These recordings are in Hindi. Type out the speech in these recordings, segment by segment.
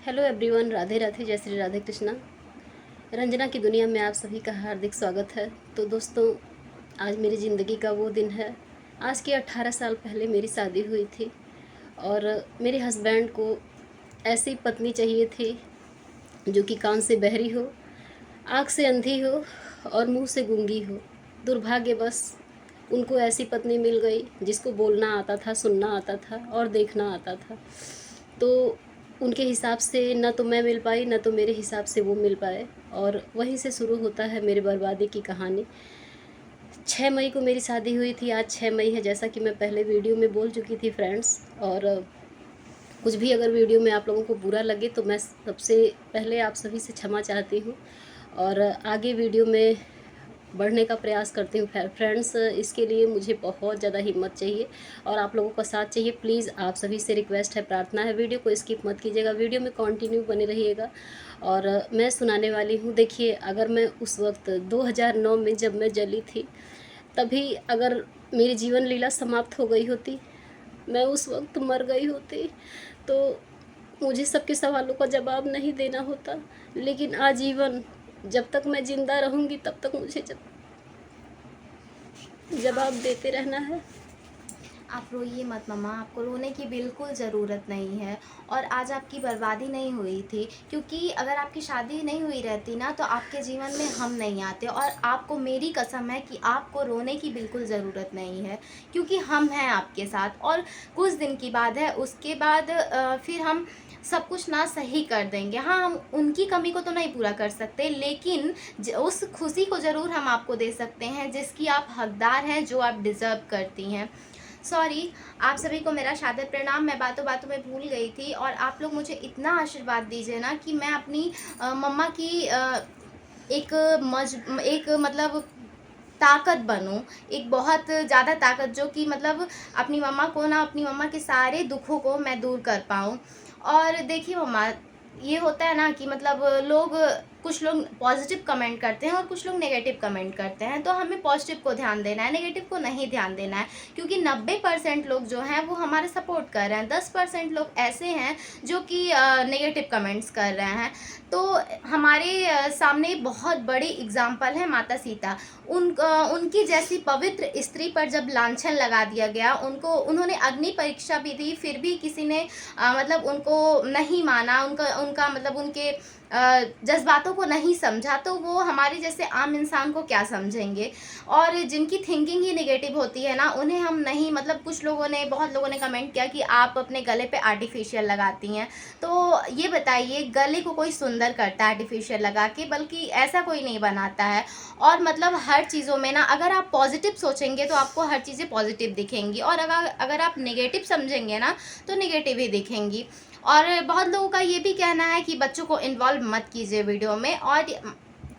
हेलो एवरीवन, राधे राधे, जय श्री राधे कृष्णा। रंजना की दुनिया में आप सभी का हार्दिक स्वागत है। तो दोस्तों, आज मेरी ज़िंदगी का वो दिन है। आज के 18 साल पहले मेरी शादी हुई थी और मेरे हस्बैंड को ऐसी पत्नी चाहिए थी जो कि कान से बहरी हो, आँख से अंधी हो और मुंह से गूंगी हो। दुर्भाग्यवश उनको ऐसी पत्नी मिल गई जिसको बोलना आता था, सुनना आता था और देखना आता था। तो उनके हिसाब से न तो मैं मिल पाई, न तो मेरे हिसाब से वो मिल पाए, और वहीं से शुरू होता है मेरी बर्बादी की कहानी। 6 मई को मेरी शादी हुई थी। आज 6 मई है, जैसा कि मैं पहले वीडियो में बोल चुकी थी फ्रेंड्स। और कुछ भी अगर वीडियो में आप लोगों को बुरा लगे तो मैं सबसे पहले आप सभी से क्षमा चाहती हूँ और आगे वीडियो में बढ़ने का प्रयास करती हूँ फ्रेंड्स। इसके लिए मुझे बहुत ज़्यादा हिम्मत चाहिए और आप लोगों का साथ चाहिए। प्लीज़ आप सभी से रिक्वेस्ट है, प्रार्थना है, वीडियो को स्किप मत कीजिएगा, वीडियो में कंटिन्यू बने रहिएगा। और मैं सुनाने वाली हूँ। देखिए, अगर मैं उस वक्त 2009 में जब मैं जली थी, तभी अगर मेरी जीवन लीला समाप्त हो गई होती, मैं उस वक्त मर गई होती, तो मुझे सबके सवालों का जवाब नहीं देना होता। लेकिन आजीवन जब तक मैं ज़िंदा रहूँगी तब तक मुझे जवाब देते रहना है। आप रोइए मत मम्मा, आपको रोने की बिल्कुल ज़रूरत नहीं है। और आज आपकी बर्बादी नहीं हुई थी, क्योंकि अगर आपकी शादी नहीं हुई रहती ना तो आपके जीवन में हम नहीं आते। और आपको मेरी कसम है कि आपको रोने की बिल्कुल ज़रूरत नहीं है, क्योंकि हम हैं आपके साथ। और कुछ दिन की बात है, उसके बाद फिर हम सब कुछ ना सही कर देंगे। हाँ, हम उनकी कमी को तो नहीं पूरा कर सकते, लेकिन उस खुशी को ज़रूर हम आपको दे सकते हैं जिसकी आप हकदार हैं, जो आप डिज़र्व करती हैं। सॉरी, आप सभी को मेरा सादर प्रणाम। मैं बातों बातों में भूल गई थी, और आप लोग मुझे इतना आशीर्वाद दीजिए ना कि मैं अपनी मम्मा की एक मतलब ताकत बनूं, एक बहुत ज़्यादा ताकत, जो कि मतलब अपनी मम्मा को ना, अपनी मम्मा के सारे दुखों को मैं दूर कर पाऊं। और देखिए मम्मा, ये होता है ना कि मतलब कुछ लोग पॉजिटिव कमेंट करते हैं और कुछ लोग नेगेटिव कमेंट करते हैं। तो हमें पॉजिटिव को ध्यान देना है, नेगेटिव को नहीं ध्यान देना है, क्योंकि 90% लोग जो हैं वो हमारे सपोर्ट कर रहे हैं। 10% लोग ऐसे हैं जो कि नेगेटिव कमेंट्स कर रहे हैं। तो हमारे सामने बहुत बड़ी एग्जाम्पल है माता सीता। उनकी जैसी पवित्र स्त्री पर जब लांछन लगा दिया गया, उन्होंने अग्नि परीक्षा भी दी, फिर भी किसी ने मतलब उनको नहीं माना, उनका उनका मतलब उनके जज्बातों को नहीं समझा, तो वो हमारे जैसे आम इंसान को क्या समझेंगे। और जिनकी थिंकिंग ही नेगेटिव होती है ना, उन्हें हम नहीं, मतलब बहुत लोगों ने कमेंट किया कि आप अपने गले पे आर्टिफिशियल लगाती हैं। तो ये बताइए, गले को कोई सुंदर करता है आर्टिफिशियल लगा के? बल्कि ऐसा कोई नहीं बनाता है। और मतलब हर चीज़ों में ना, अगर आप पॉजिटिव सोचेंगे तो आपको हर चीज़ें पॉजिटिव दिखेंगी, और अगर आप नेगेटिव समझेंगे ना तो नेगेटिव ही दिखेंगी। और बहुत लोगों का ये भी कहना है कि बच्चों को इन्वॉल्व मत कीजिए वीडियो में। और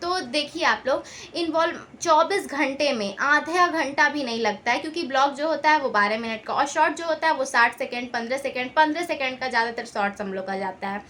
तो देखिए, आप लोग इन्वॉल्व 24 घंटे में आधा घंटा भी नहीं लगता है, क्योंकि ब्लॉग जो होता है वो 12 मिनट का, और शॉर्ट जो होता है वो 60 सेकेंड, 15 सेकेंड का ज़्यादातर शॉर्ट्स हम लोग का जाता है।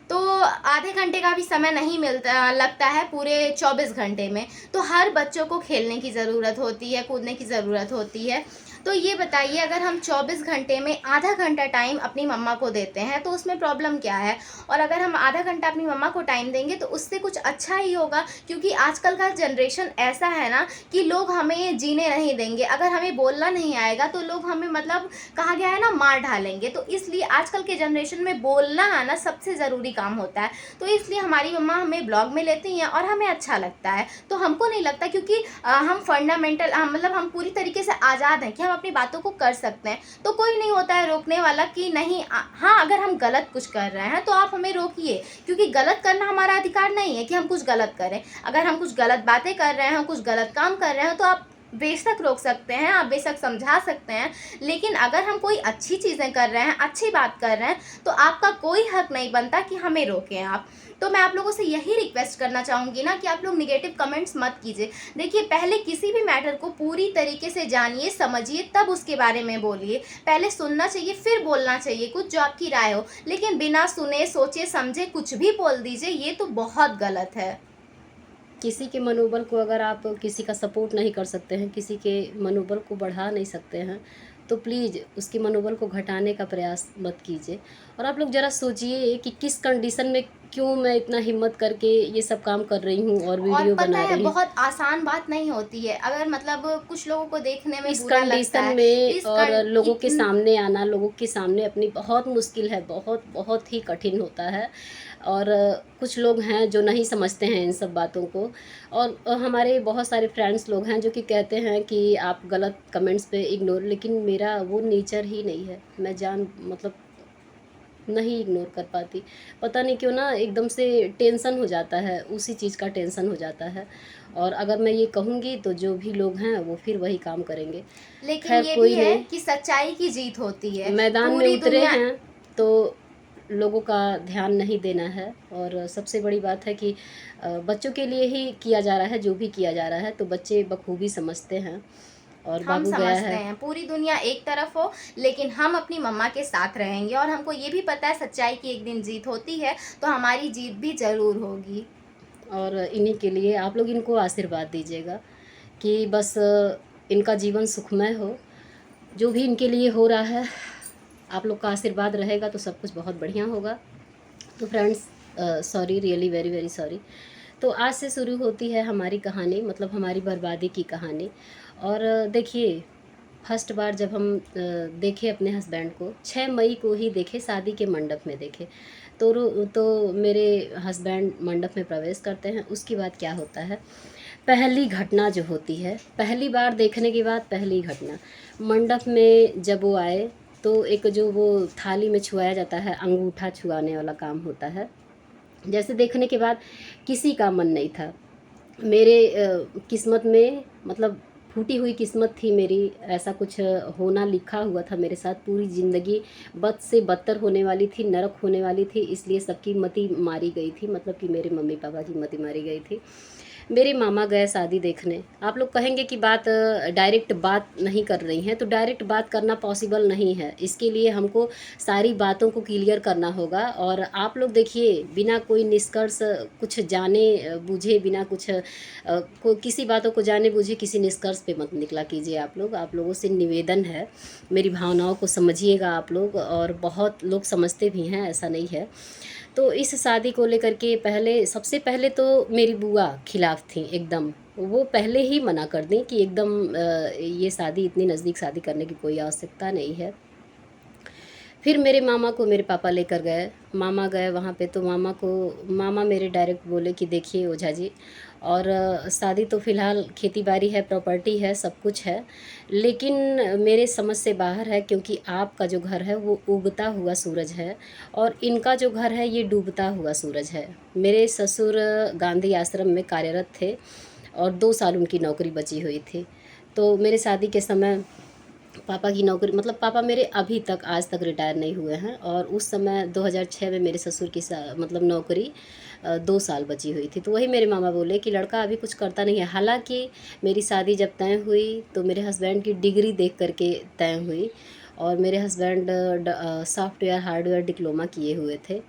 तो आधे घंटे का भी समय नहीं मिलता लगता है पूरे 24 घंटे में। तो हर बच्चों को खेलने की ज़रूरत होती है, कूदने की ज़रूरत होती है। तो ये बताइए, अगर हम 24 घंटे में आधा घंटा टाइम अपनी मम्मा को देते हैं तो उसमें प्रॉब्लम क्या है? और अगर हम आधा घंटा अपनी मम्मा को टाइम देंगे तो उससे कुछ अच्छा ही होगा, क्योंकि आजकल का जनरेशन ऐसा है ना कि लोग हमें जीने नहीं देंगे। अगर हमें बोलना नहीं आएगा तो लोग हमें, मतलब कहा गया है ना, मार डालेंगे। तो इसलिए आजकल के जनरेशन में बोलना आना सबसे ज़रूरी काम होता है। तो इसलिए हमारी मम्मा हमें ब्लॉग में लेती हैं और हमें अच्छा लगता है। तो हमको नहीं लगता, क्योंकि हम फंडामेंटल, मतलब हम पूरी तरीके से आज़ाद हैं कि हम अपनी बातों को कर सकते हैं। तो कोई नहीं होता है रोकने वाला कि नहीं। हाँ, अगर हम गलत कुछ कर रहे हैं तो आप हमें रोकिए, क्योंकि गलत करना हमारा अधिकार नहीं है कि हम कुछ गलत करें। अगर हम कुछ गलत बातें कर रहे हैं, कुछ गलत काम कर रहे हैं, तो आप बेशक रोक सकते हैं, आप बेशक समझा सकते हैं। लेकिन अगर हम कोई अच्छी चीज़ें कर रहे हैं, अच्छी बात कर रहे हैं, तो आपका कोई हक नहीं बनता कि हमें रोकें आप। तो मैं आप लोगों से यही रिक्वेस्ट करना चाहूँगी ना कि आप लोग निगेटिव कमेंट्स मत कीजिए। देखिए, पहले किसी भी मैटर को पूरी तरीके से जानिए, समझिए, तब उसके बारे में बोलिए। पहले सुनना चाहिए, फिर बोलना चाहिए कुछ जो आपकी राय हो। लेकिन बिना सुने, सोचे, समझे कुछ भी बोल दीजिए, ये तो बहुत गलत है। किसी के मनोबल को अगर आप किसी का सपोर्ट नहीं कर सकते हैं, किसी के मनोबल को बढ़ा नहीं सकते हैं, तो प्लीज़ उसके मनोबल को घटाने का प्रयास मत कीजिए। और आप लोग ज़रा सोचिए कि किस कंडीशन में क्यों मैं इतना हिम्मत करके ये सब काम कर रही हूँ और और वीडियो पता बना है रही हूँ। बहुत आसान बात नहीं होती है, अगर मतलब कुछ लोगों को देखने में इस बुरा लगता कंडीशन है। में इस और कन लोगों के इतन सामने आना, लोगों के सामने अपनी बहुत मुश्किल है, बहुत बहुत ही कठिन होता है। और कुछ लोग हैं जो नहीं समझते हैं इन सब बातों को। और हमारे बहुत सारे फ्रेंड्स लोग हैं जो कि कहते हैं कि आप गलत कमेंट्स पे इग्नोर, लेकिन मेरा वो नेचर ही नहीं है। मैं जान मतलब नहीं इग्नोर कर पाती। पता नहीं क्यों ना एकदम से टेंशन हो जाता है, उसी चीज़ का टेंशन हो जाता है। और अगर मैं ये कहूँगी तो जो भी लोग हैं वो फिर वही काम करेंगे। लेकिन खैर ये भी कोई है नहीं, कि सच्चाई की जीत होती है। मैदान में पूरी उतरे दुनिया हैं तो लोगों का ध्यान नहीं देना है। और सबसे बड़ी बात है कि बच्चों के लिए ही किया जा रहा है, जो भी किया जा रहा है तो बच्चे बखूबी समझते हैं। और हम बाबू गया समझते है। हैं, पूरी दुनिया एक तरफ हो, लेकिन हम अपनी मम्मा के साथ रहेंगे और हमको ये भी पता है सच्चाई की एक दिन जीत होती है, तो हमारी जीत भी ज़रूर होगी। और इन्हीं के लिए आप लोग इनको आशीर्वाद दीजिएगा कि बस इनका जीवन सुखमय हो। जो भी इनके लिए हो रहा है, आप लोग का आशीर्वाद रहेगा तो सब कुछ बहुत बढ़िया होगा। तो friends, sorry, really very very sorry. तो आज से शुरू होती है हमारी कहानी, मतलब हमारी बर्बादी की कहानी। और देखिए, फर्स्ट बार जब हम देखे अपने हस्बैंड को, 6 मई को ही देखे, शादी के मंडप में देखे। तो मेरे हस्बैंड मंडप में प्रवेश करते हैं। उसके बाद क्या होता है, पहली घटना जो होती है, पहली बार देखने के बाद पहली घटना, मंडप में जब वो आए तो एक जो वो थाली में छुआया जाता है, अंगूठा छुआने वाला काम होता है। जैसे देखने के बाद किसी का मन नहीं था। मेरे किस्मत में, मतलब फूटी हुई किस्मत थी मेरी, ऐसा कुछ होना लिखा हुआ था मेरे साथ। पूरी ज़िंदगी बद से बदतर होने वाली थी, नरक होने वाली थी, इसलिए सबकी मति मारी गई थी, मतलब कि मेरे मम्मी पापा की मति मारी गई थी। मेरे मामा गए शादी देखने। आप लोग कहेंगे कि बात डायरेक्ट बात नहीं कर रही हैं, तो डायरेक्ट बात करना पॉसिबल नहीं है। इसके लिए हमको सारी बातों को क्लियर करना होगा। और आप लोग देखिए, बिना कोई निष्कर्ष कुछ जाने बूझे, बिना कुछ किसी बातों को जाने बूझे किसी निष्कर्ष पे मत निकला कीजिए। आप लोगों से निवेदन है, मेरी भावनाओं को समझिएगा आप लोग। और बहुत लोग समझते भी हैं, ऐसा नहीं है। तो इस शादी को लेकर के सबसे पहले तो मेरी बुआ खिलाफ थी एकदम। वो पहले ही मना कर दी कि एकदम ये शादी, इतनी नज़दीक शादी करने की कोई आवश्यकता नहीं है। फिर मेरे मामा को मेरे पापा लेकर गए। मामा गए वहाँ पे तो मामा मेरे डायरेक्ट बोले कि देखिए ओझा जी, और शादी तो फ़िलहाल खेती बाड़ी है, प्रॉपर्टी है, सब कुछ है, लेकिन मेरे समझ से बाहर है, क्योंकि आपका जो घर है वो उगता हुआ सूरज है और इनका जो घर है ये डूबता हुआ सूरज है। मेरे ससुर गांधी आश्रम में कार्यरत थे और 2 साल उनकी नौकरी बची हुई थी। तो मेरे शादी के समय पापा की नौकरी, मतलब पापा मेरे अभी तक आज तक रिटायर नहीं हुए हैं। और उस समय 2006 में मेरे ससुर की मतलब नौकरी 2 साल बची हुई थी। तो वही मेरे मामा बोले कि लड़का अभी कुछ करता नहीं है। हालांकि मेरी शादी जब तय हुई तो मेरे हस्बैंड की डिग्री देख करके तय हुई। और मेरे हस्बैंड सॉफ्टवेयर हार्डवेयर डिप्लोमा किए हुए थे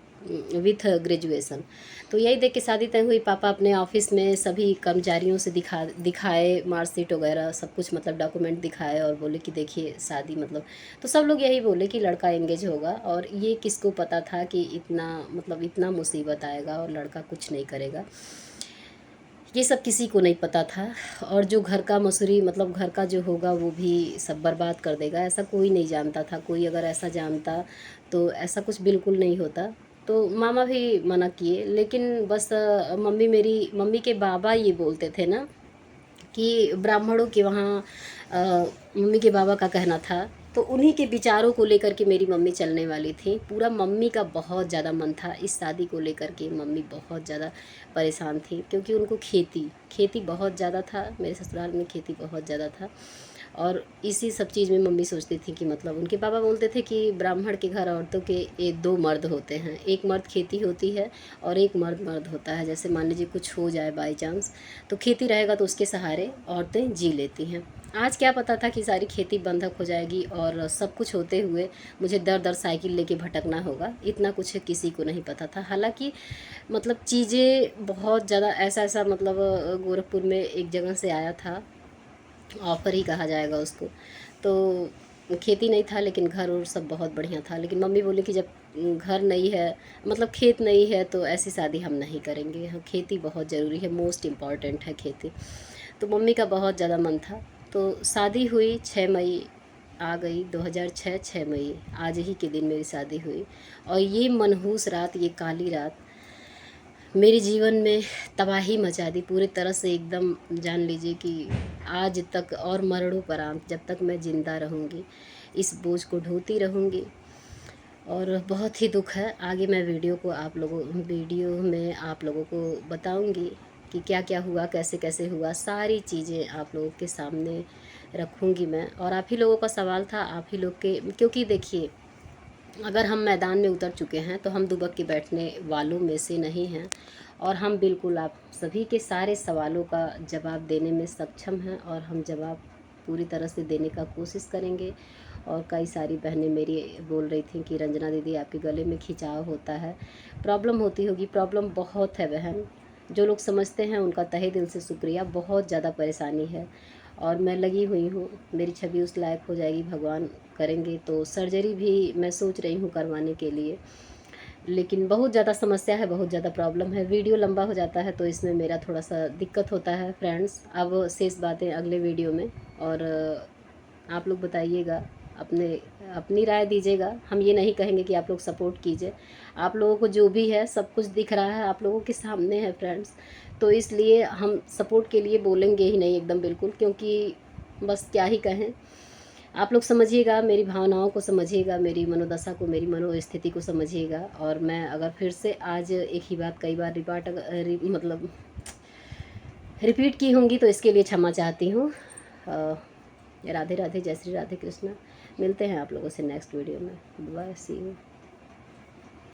विथ ग्रेजुएशन। तो यही देख के शादी तय हुई। पापा अपने ऑफिस में सभी कर्मचारियों से दिखाए मार्कशीट वगैरह सब कुछ, मतलब डॉक्यूमेंट दिखाए और बोले कि देखिए शादी, मतलब तो सब लोग यही बोले कि लड़का एंगेज होगा। और ये किसको पता था कि इतना, मतलब इतना मुसीबत आएगा और लड़का कुछ नहीं करेगा, ये सब किसी को नहीं पता था। और जो घर का मसूरी, मतलब घर का जो होगा वो भी सब बर्बाद कर देगा, ऐसा कोई नहीं जानता था। कोई अगर ऐसा जानता तो ऐसा कुछ बिल्कुल नहीं होता। तो मामा भी मना किए, लेकिन बस मम्मी के बाबा ये बोलते थे ना कि ब्राह्मणों के वहाँ मम्मी के बाबा का कहना था, तो उन्हीं के विचारों को लेकर के मेरी मम्मी चलने वाली थी। पूरा मम्मी का बहुत ज़्यादा मन था इस शादी को लेकर के। मम्मी बहुत ज़्यादा परेशान थी क्योंकि उनको खेती बहुत ज़्यादा था, मेरे ससुराल में खेती बहुत ज़्यादा था। और इसी सब चीज़ में मम्मी सोचती थी कि, मतलब उनके पापा बोलते थे कि ब्राह्मण के घर औरतों के 2 मर्द होते हैं, एक मर्द खेती होती है और एक मर्द होता है। जैसे मान लीजिए कुछ हो जाए बाई चांस, तो खेती रहेगा तो उसके सहारे औरतें जी लेती हैं। आज क्या पता था कि सारी खेती बंधक हो जाएगी और सब कुछ होते हुए मुझे दर दर साइकिल लेके भटकना होगा, इतना कुछ किसी को नहीं पता था। हालांकि मतलब चीज़ें बहुत ज़्यादा ऐसा मतलब गोरखपुर में एक जगह से आया था, ऑफ़र ही कहा जाएगा उसको। तो खेती नहीं था, लेकिन घर और सब बहुत बढ़िया था। लेकिन मम्मी बोली कि जब घर नहीं है, मतलब खेत नहीं है, तो ऐसी शादी हम नहीं करेंगे। हाँ, खेती बहुत ज़रूरी है, मोस्ट इम्पॉर्टेंट है खेती। तो मम्मी का बहुत ज़्यादा मन था। तो शादी हुई, 6 मई आ गई 2006, 6 मई आज ही के दिन मेरी शादी हुई। और ये मनहूस रात, ये काली रात मेरे जीवन में तबाही मचा दी पूरी तरह से। एकदम जान लीजिए कि आज तक और मरणोपरांत जब तक मैं ज़िंदा रहूँगी इस बोझ को ढोती रहूँगी। और बहुत ही दुख है। आगे मैं वीडियो में आप लोगों को बताऊँगी कि क्या क्या हुआ, कैसे कैसे हुआ, सारी चीज़ें आप लोगों के सामने रखूँगी मैं। और आप ही लोगों का सवाल था, आप ही लोग के, क्योंकि देखिए अगर हम मैदान में उतर चुके हैं तो हम दुबक के बैठने वालों में से नहीं हैं। और हम बिल्कुल आप सभी के सारे सवालों का जवाब देने में सक्षम हैं, और हम जवाब पूरी तरह से देने का कोशिश करेंगे। और कई सारी बहनें मेरी बोल रही थी कि रंजना दीदी आपके गले में खिंचाव होता है, प्रॉब्लम होती होगी। प्रॉब्लम बहुत है बहन, जो लोग समझते हैं उनका तहे दिल से शुक्रिया। बहुत ज़्यादा परेशानी है और मैं लगी हुई हूँ। मेरी छवि उस लायक हो जाएगी, भगवान करेंगे तो सर्जरी भी मैं सोच रही हूँ करवाने के लिए। लेकिन बहुत ज़्यादा समस्या है, बहुत ज़्यादा प्रॉब्लम है। वीडियो लंबा हो जाता है तो इसमें मेरा थोड़ा सा दिक्कत होता है फ्रेंड्स। अब शेष बातें अगले वीडियो में। और आप लोग बताइएगा, अपनी राय दीजिएगा। हम ये नहीं कहेंगे कि आप लोग सपोर्ट कीजिए। आप लोगों को जो भी है सब कुछ दिख रहा है, आप लोगों के सामने है फ्रेंड्स। तो इसलिए हम सपोर्ट के लिए बोलेंगे ही नहीं एकदम बिल्कुल, क्योंकि बस क्या ही कहें। आप लोग समझिएगा, मेरी भावनाओं को समझिएगा, मेरी मनोदशा को, मेरी मनोस्थिति को समझिएगा। और मैं अगर फिर से आज एक ही बात कई बार रिपीट की होंगी तो इसके लिए क्षमा चाहती हूँ। राधे राधे, जय श्री राधे कृष्णा। मिलते हैं आप लोगों से नेक्स्ट वीडियो में। Bye, see you.